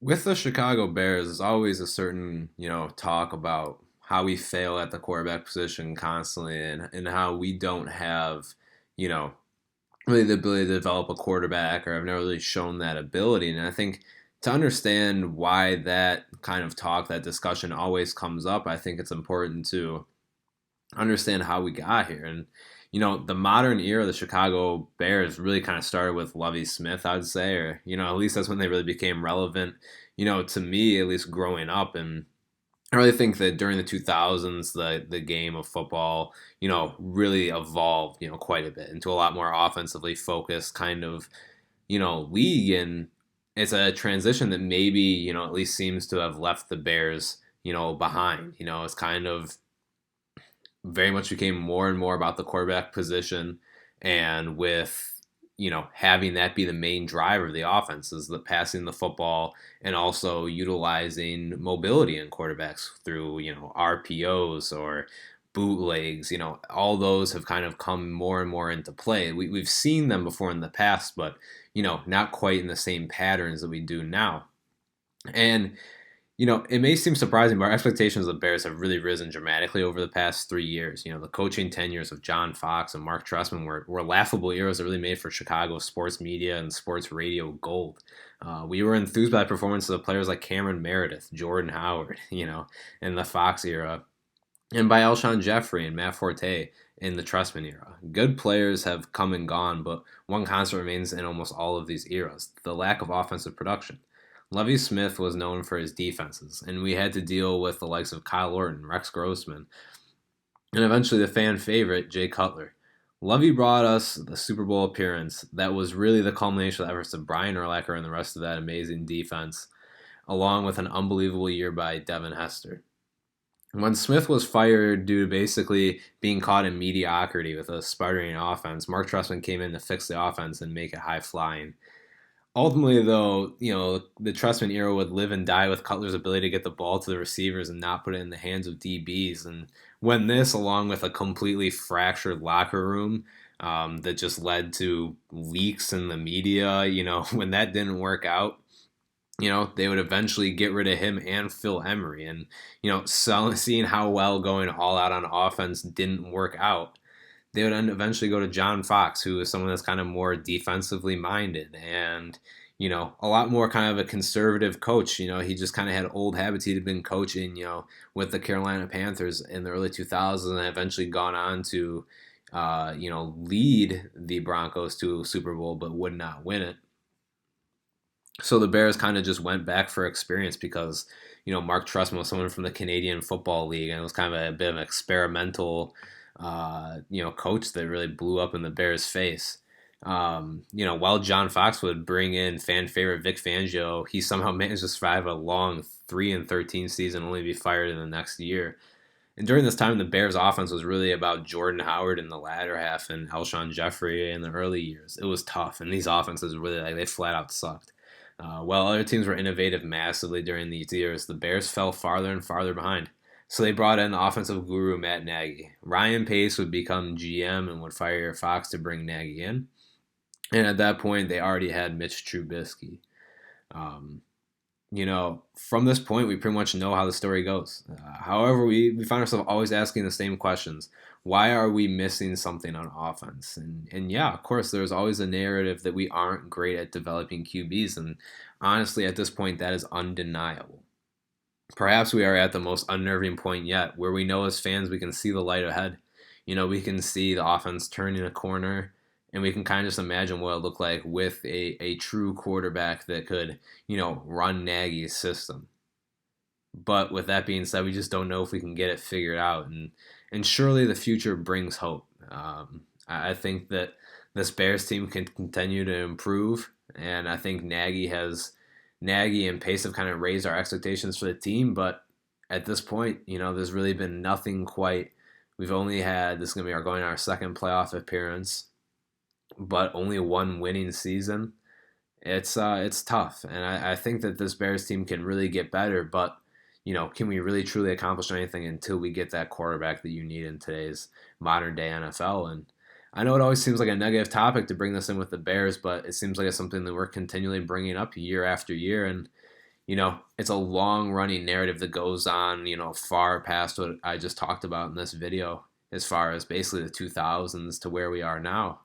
With the Chicago Bears, there's always a certain, talk about how we fail at the quarterback position constantly and how we don't have, you know, really the ability to develop a quarterback or have never really shown that ability. And I think to understand why that kind of talk, that discussion always comes up, I think it's important to understand how we got here. And, the modern era of the Chicago Bears really kind of started with Lovie Smith, I would say, or, at least that's when they really became relevant, to me, at least growing up. And I really think that during the 2000s, the game of football, really evolved, quite a bit into a lot more offensively focused kind of, league. And it's a transition that maybe, at least seems to have left the Bears, behind. It's kind of very much became more and more about the quarterback position, and with having that be the main driver of the offense is the passing the football and also utilizing mobility in quarterbacks through RPOs or bootlegs. All those have kind of come more and more into play. We've seen them before in the past, but not quite in the same patterns that we do now. And it may seem surprising, but our expectations of the Bears have really risen dramatically over the past 3 years. The coaching tenures of John Fox and Mark Trestman were laughable eras that really made for Chicago sports media and sports radio gold. We were enthused by the performances of players like Cameron Meredith, Jordan Howard, in the Fox era, and by Alshon Jeffrey and Matt Forte in the Trestman era. Good players have come and gone, but one constant remains in almost all of these eras: the lack of offensive production. Lovie Smith was known for his defenses, and we had to deal with the likes of Kyle Orton, Rex Grossman, and eventually the fan favorite, Jay Cutler. Lovie brought us the Super Bowl appearance that was really the culmination of the efforts of Brian Urlacher and the rest of that amazing defense, along with an unbelievable year by Devin Hester. When Smith was fired due to basically being caught in mediocrity with a sputtering offense, Mark Trestman came in to fix the offense and make it high flying. Ultimately, though, the Trustman era would live and die with Cutler's ability to get the ball to the receivers and not put it in the hands of DBs. And when this, along with a completely fractured locker room that just led to leaks in the media, when that didn't work out, they would eventually get rid of him and Phil Emery. And, seeing how well going all out on offense didn't work out, they would eventually go to John Fox, who is someone that's kind of more defensively minded and, a lot more kind of a conservative coach. He just kind of had old habits. He'd been coaching, with the Carolina Panthers in the early 2000s and eventually gone on to, lead the Broncos to a Super Bowl, but would not win it. So the Bears kind of just went back for experience because, Mark Trestman was someone from the Canadian Football League, and it was kind of a bit of an experimental coach that really blew up in the Bears' face. While John Fox would bring in fan favorite Vic Fangio, he somehow managed to survive a long 3-13 season, only to be fired in the next year. And during this time, the Bears' offense was really about Jordan Howard in the latter half and Alshon Jeffrey in the early years. It was tough, and these offenses really they flat out sucked. While other teams were innovative massively during these years, the Bears fell farther and farther behind. So they brought in the offensive guru Matt Nagy. Ryan Pace would become GM and would fire Fox to bring Nagy in. And at that point, they already had Mitch Trubisky. From this point, we pretty much know how the story goes. However, we find ourselves always asking the same questions. Why are we missing something on offense? And yeah, of course, there's always a narrative that we aren't great at developing QBs. And honestly, at this point, that is undeniable. Perhaps we are at the most unnerving point yet, where we know as fans we can see the light ahead. We can see the offense turning a corner, and we can kind of just imagine what it looked like with a true quarterback that could, run Nagy's system. But with that being said, we just don't know if we can get it figured out. And surely the future brings hope. I think that this Bears team can continue to improve, and I think Nagy and Pace have kind of raised our expectations for the team, but at this point, there's really been nothing quite. We've only had, this is going to be our second playoff appearance, but only one winning season. It's tough, and I think that this Bears team can really get better, but can we really truly accomplish anything until we get that quarterback that you need in today's modern day NFL? And I know it always seems like a negative topic to bring this in with the Bears, but it seems like it's something that we're continually bringing up year after year. And, it's a long running narrative that goes on, far past what I just talked about in this video, as far as basically the 2000s to where we are now.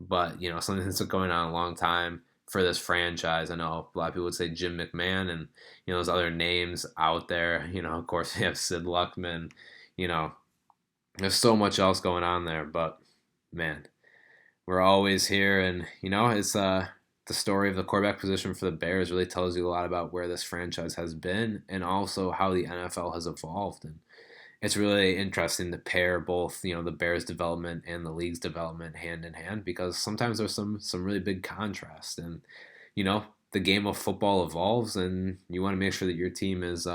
But, something that's been going on a long time for this franchise. I know a lot of people would say Jim McMahon and, there's other names out there. Of course, we have Sid Luckman. You know, there's so much else going on there. But, man, we're always here. And, it's the story of the quarterback position for the Bears really tells you a lot about where this franchise has been and also how the NFL has evolved. And it's really interesting to pair both, the Bears development and the league's development hand in hand because sometimes there's some really big contrast. And, the game of football evolves and you want to make sure that your team is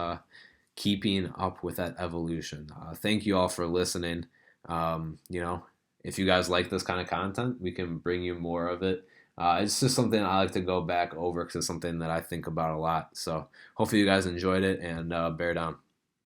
keeping up with that evolution. Thank you all for listening. If you guys like this kind of content, we can bring you more of it. It's just something I like to go back over because it's something that I think about a lot. So hopefully you guys enjoyed it and bear down.